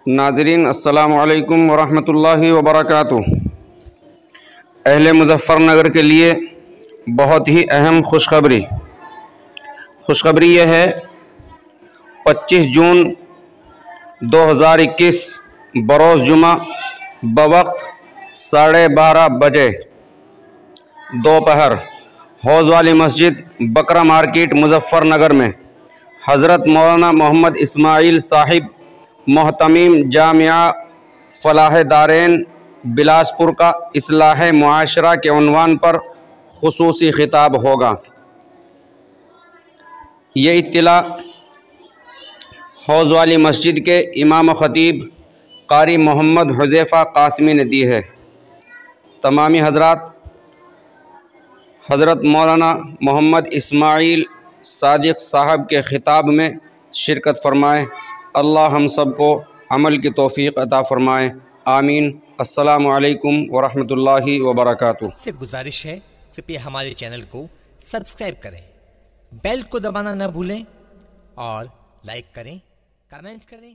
ناظرین السلام علیکم ورحمۃ اللہ وبرکاتہ۔ اہل مظفر نگر کے لیے بہت ہی اہم خوشخبری یہ ہے 25 جون 2021 بروز جمعہ بوقت 12:30 بجے دوپہر حوض والی مسجد بکرا مارکیٹ مظفر نگر میں حضرت مولانا محمد اسماعیل صاحب محتمیم جامعہ فلاح دارین بلاسپور کا اصلاح معاشرہ کے عنوان پر خصوصی خطاب ہوگا۔ یہ اطلاع حوض والی مسجد کے امام و خطیب قاری محمد حذیفہ قاسمی نے دی ہے۔ تمامی حضرات حضرت مولانا محمد اسماعیل صادق صاحب کے خطاب میں شرکت فرمائیں۔ اللہ ہم سب کو عمل کی توفیق عطا فرمائے، آمین۔ السلام علیکم ورحمۃ اللہ وبرکاتہ۔ سے گزارش ہے کہ ہمارے چینل کو سبسکرائب کریں، بیل کو دبانا نہ بھولیں اور لائک کریں، کمنٹ کریں۔